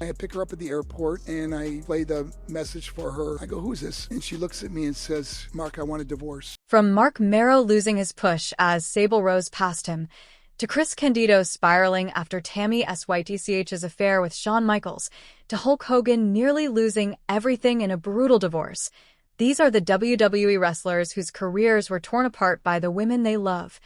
I pick her up at the airport and I play the message for her. I go, "Who's this?" And she looks at me and says, "Mark, I want a divorce." From Mark Mero losing his push as Sable rose past him, to Chris Candido spiraling after Tammy Sytch's affair with Shawn Michaels, to Hulk Hogan nearly losing everything in a brutal divorce. These are the WWE wrestlers whose careers were torn apart by the women they love.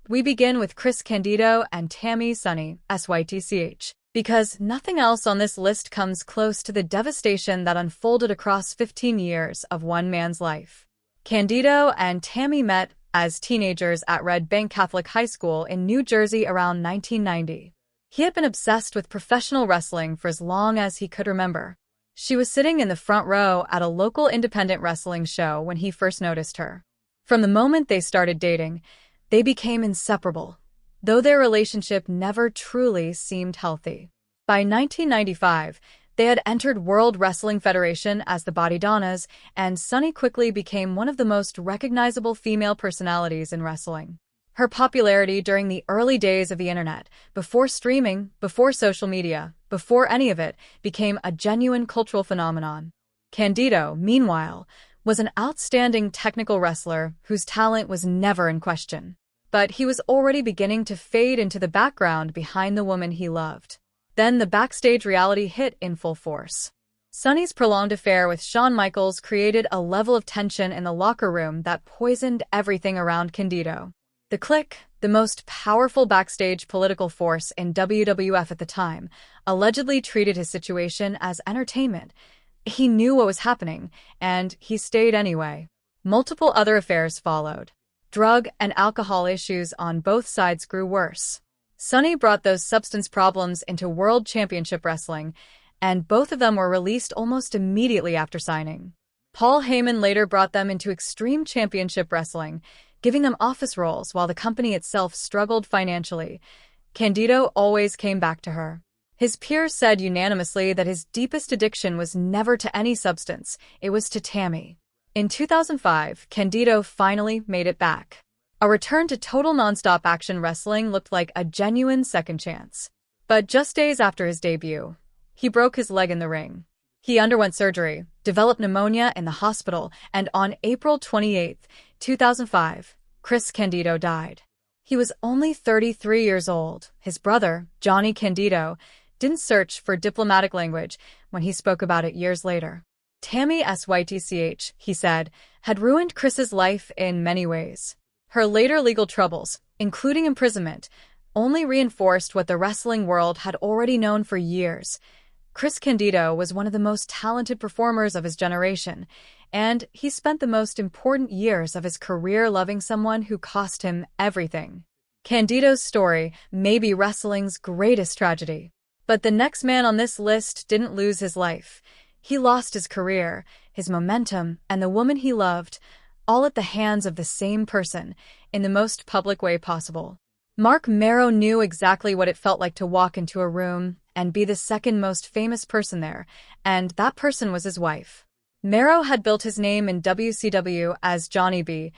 We begin with Chris Candido and Tammy Sytch, because nothing else on this list comes close to the devastation that unfolded across 15 years of one man's life. Candido and Tammy met as teenagers at Red Bank Catholic High School in New Jersey around 1990. He had been obsessed with professional wrestling for as long as he could remember. She was sitting in the front row at a local independent wrestling show when he first noticed her. From the moment they started dating, they became inseparable, though their relationship never truly seemed healthy. By 1995, they had entered World Wrestling Federation as the Body Donnas, and Sunny quickly became one of the most recognizable female personalities in wrestling. Her popularity during the early days of the internet, before streaming, before social media, before any of it, became a genuine cultural phenomenon. Candido, meanwhile, was an outstanding technical wrestler whose talent was never in question. But he was already beginning to fade into the background behind the woman he loved. Then the backstage reality hit in full force. Sunny's prolonged affair with Shawn Michaels created a level of tension in the locker room that poisoned everything around Candido. The Clique, the most powerful backstage political force in WWF at the time, allegedly treated his situation as entertainment. He knew what was happening, and he stayed anyway. Multiple other affairs followed. Drug and alcohol issues on both sides grew worse. Sunny brought those substance problems into World Championship Wrestling, and both of them were released almost immediately after signing. Paul Heyman later brought them into Extreme Championship Wrestling, giving them office roles while the company itself struggled financially. Candido always came back to her. His peers said unanimously that his deepest addiction was never to any substance, it was to Tammy. In 2005, Candido finally made it back. A return to total nonstop action wrestling looked like a genuine second chance. But just days after his debut, he broke his leg in the ring. He underwent surgery, developed pneumonia in the hospital, and on April 28, 2005, Chris Candido died. He was only 33 years old. His brother, Johnny Candido, didn't search for diplomatic language when he spoke about it years later. Tammy Sytch, he said, had ruined Chris's life in many ways. Her later legal troubles, including imprisonment, only reinforced what the wrestling world had already known for years. Chris Candido was one of the most talented performers of his generation, and he spent the most important years of his career loving someone who cost him everything. Candido's story may be wrestling's greatest tragedy. But the next man on this list didn't lose his life. He lost his career, his momentum, and the woman he loved, all at the hands of the same person, in the most public way possible. Mark Mero knew exactly what it felt like to walk into a room and be the second most famous person there, and that person was his wife. Mero had built his name in WCW as Johnny B.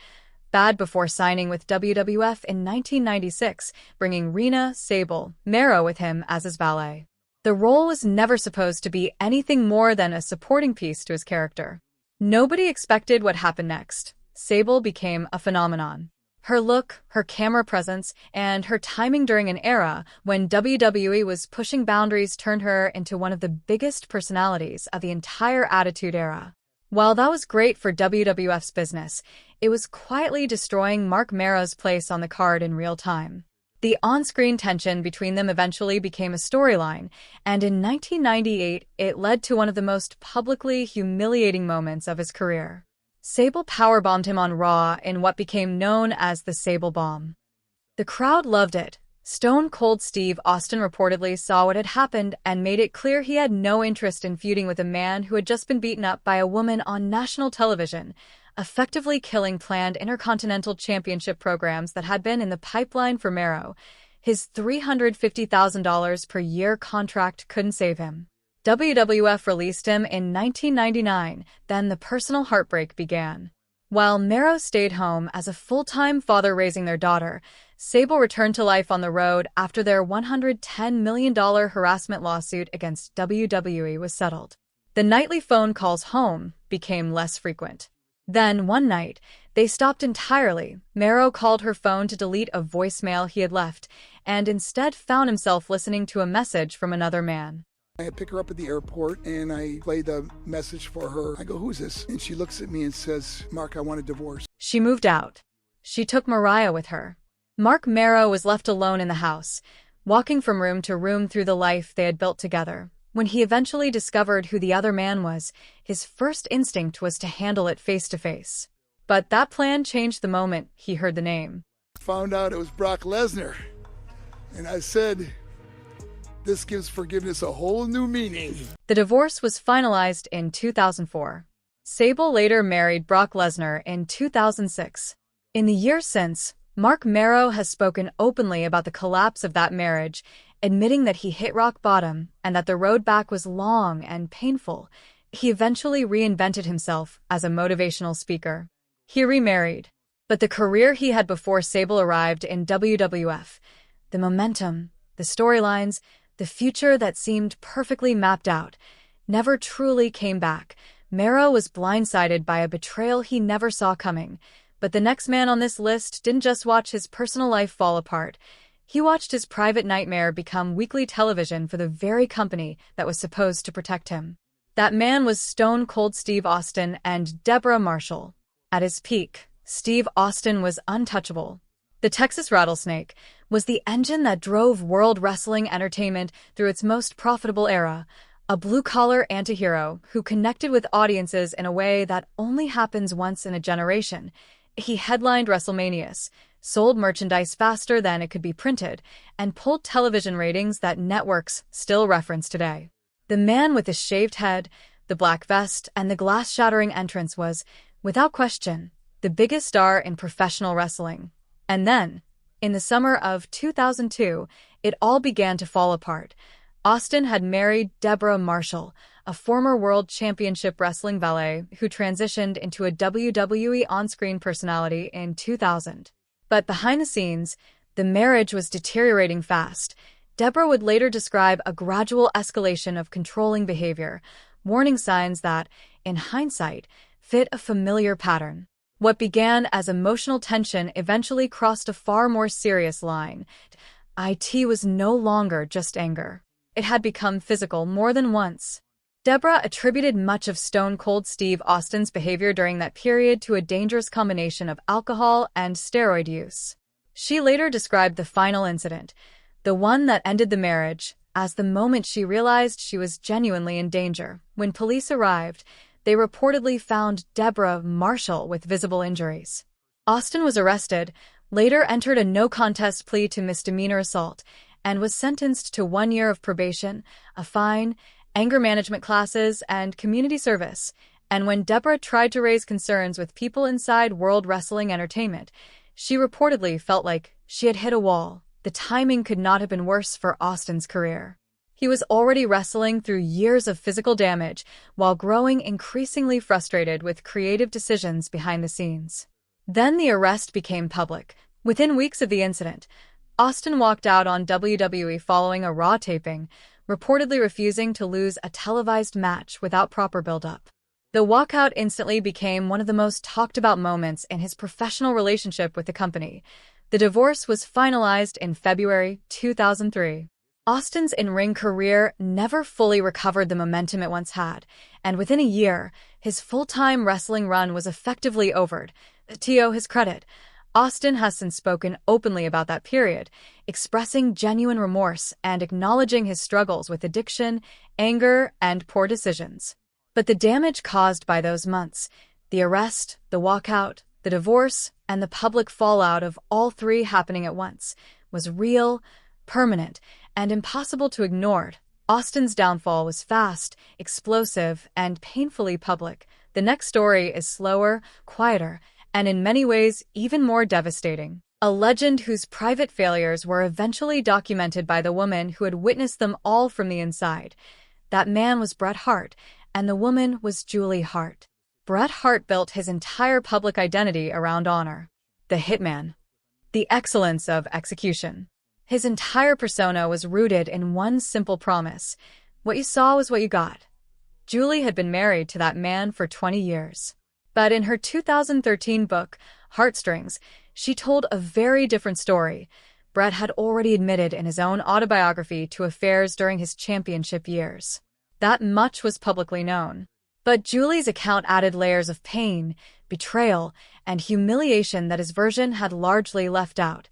Bad before signing with WWF in 1996, bringing Rena Sable Mero with him as his valet. The role was never supposed to be anything more than a supporting piece to his character. Nobody expected what happened next. Sable became a phenomenon. Her look, her camera presence, and her timing during an era when WWE was pushing boundaries turned her into one of the biggest personalities of the entire Attitude Era. While that was great for WWF's business, it was quietly destroying Mark Mero's place on the card in real time. The on-screen tension between them eventually became a storyline, and in 1998 it led to one of the most publicly humiliating moments of his career. Sable powerbombed him on Raw in what became known as the Sable Bomb. The crowd loved it. Stone Cold Steve Austin reportedly saw what had happened and made it clear he had no interest in feuding with a man who had just been beaten up by a woman on national television, effectively killing planned Intercontinental Championship programs that had been in the pipeline for Mero. His $350,000 per year contract couldn't save him. WWF released him in 1999, then the personal heartbreak began. While Mero stayed home as a full-time father raising their daughter, Sable returned to life on the road after their $110 million harassment lawsuit against WWE was settled. The nightly phone calls home became less frequent. Then, one night, they stopped entirely. Mero called her phone to delete a voicemail he had left, and instead found himself listening to a message from another man. I pick her up at the airport and I play the message for her. I go, "Who's this?" And she looks at me and says, "Mark, I want a divorce." She moved out. She took Mariah with her. Mark Mero was left alone in the house, walking from room to room through the life they had built together. When he eventually discovered who the other man was, his first instinct was to handle it face to face. But that plan changed the moment he heard the name. Found out it was Brock Lesnar. And I said, this gives forgiveness a whole new meaning. The divorce was finalized in 2004. Sable later married Brock Lesnar in 2006. In the years since, Mark Mero has spoken openly about the collapse of that marriage, admitting that he hit rock bottom and that the road back was long and painful. He eventually reinvented himself as a motivational speaker. He remarried. But the career he had before Sable arrived in WWF, the momentum, the storylines, the future that seemed perfectly mapped out, never truly came back. Mero was blindsided by a betrayal he never saw coming. But the next man on this list didn't just watch his personal life fall apart. He watched his private nightmare become weekly television for the very company that was supposed to protect him. That man was Stone Cold Steve Austin and Deborah Marshall. At his peak, Steve Austin was untouchable. The Texas Rattlesnake was the engine that drove World Wrestling entertainment through its most profitable era, a blue-collar antihero who connected with audiences in a way that only happens once in a generation. He headlined WrestleManias, sold merchandise faster than it could be printed, and pulled television ratings that networks still reference today. The man with the shaved head, the black vest, and the glass-shattering entrance was, without question, the biggest star in professional wrestling. And then, in the summer of 2002, it all began to fall apart. Austin had married Deborah Marshall, a former World Championship Wrestling valet who transitioned into a WWE on-screen personality in 2000. But behind the scenes, the marriage was deteriorating fast. Deborah would later describe a gradual escalation of controlling behavior, warning signs that, in hindsight, fit a familiar pattern. What began as emotional tension eventually crossed a far more serious line. It was no longer just anger. It had become physical more than once. Deborah attributed much of Stone Cold Steve Austin's behavior during that period to a dangerous combination of alcohol and steroid use. She later described the final incident, the one that ended the marriage, as the moment she realized she was genuinely in danger. When police arrived, they reportedly found Deborah Marshall with visible injuries. Austin was arrested, later entered a no-contest plea to misdemeanor assault, and was sentenced to 1 year of probation, a fine, anger management classes, and community service. And when Deborah tried to raise concerns with people inside World Wrestling Entertainment, she reportedly felt like she had hit a wall. The timing could not have been worse for Austin's career. He was already wrestling through years of physical damage while growing increasingly frustrated with creative decisions behind the scenes. Then the arrest became public. Within weeks of the incident, Austin walked out on WWE following a Raw taping, reportedly refusing to lose a televised match without proper build-up. The walkout instantly became one of the most talked-about moments in his professional relationship with the company. The divorce was finalized in February 2003. Austin's in-ring career never fully recovered the momentum it once had, and within a year, his full-time wrestling run was effectively over. To his credit, Austin has since spoken openly about that period, expressing genuine remorse and acknowledging his struggles with addiction, anger, and poor decisions. But the damage caused by those months, the arrest, the walkout, the divorce, and the public fallout of all three happening at once, was real, permanent, and impossible to ignore. Austin's downfall was fast, explosive, and painfully public. The next story is slower, quieter, and in many ways even more devastating. A legend whose private failures were eventually documented by the woman who had witnessed them all from the inside. That man was Bret Hart, and the woman was Julie Hart. Bret Hart built his entire public identity around honor. The Hitman. the excellence of execution. His entire persona was rooted in one simple promise: what you saw was what you got. Julie had been married to that man for 20 years. But in her 2013 book, Heartstrings, she told a very different story. Bret had already admitted in his own autobiography to affairs during his championship years. That much was publicly known. But Julie's account added layers of pain, betrayal, and humiliation that his version had largely left out.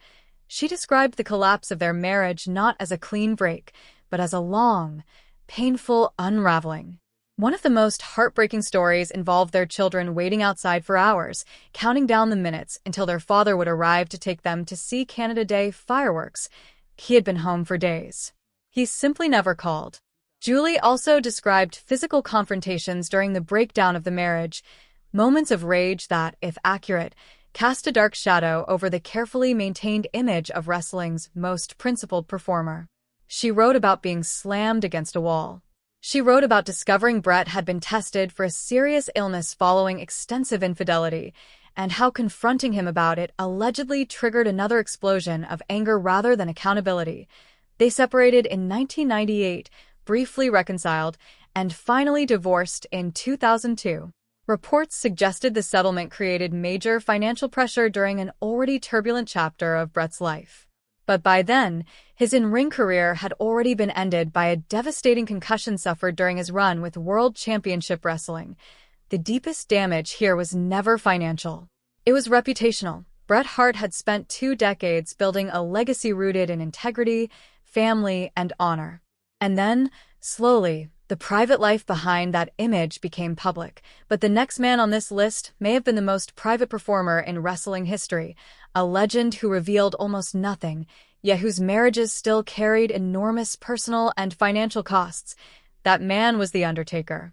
She described the collapse of their marriage not as a clean break, but as a long, painful unraveling. One of the most heartbreaking stories involved their children waiting outside for hours, counting down the minutes until their father would arrive to take them to see Canada Day fireworks. He had been home for days. He simply never called. Julie also described physical confrontations during the breakdown of the marriage, moments of rage that, if accurate, cast a dark shadow over the carefully maintained image of wrestling's most principled performer. She wrote about being slammed against a wall. She wrote about discovering Bret had been tested for a serious illness following extensive infidelity, and how confronting him about it allegedly triggered another explosion of anger rather than accountability. They separated in 1998, briefly reconciled, and finally divorced in 2002. Reports suggested the settlement created major financial pressure during an already turbulent chapter of Bret's life. But by then, his in-ring career had already been ended by a devastating concussion suffered during his run with World Championship Wrestling. The deepest damage here was never financial. It was reputational. Bret Hart had spent 2 decades building a legacy rooted in integrity, family, and honor. And then, slowly, the private life behind that image became public. But the next man on this list may have been the most private performer in wrestling history, a legend who revealed almost nothing, yet whose marriages still carried enormous personal and financial costs. That man was The Undertaker.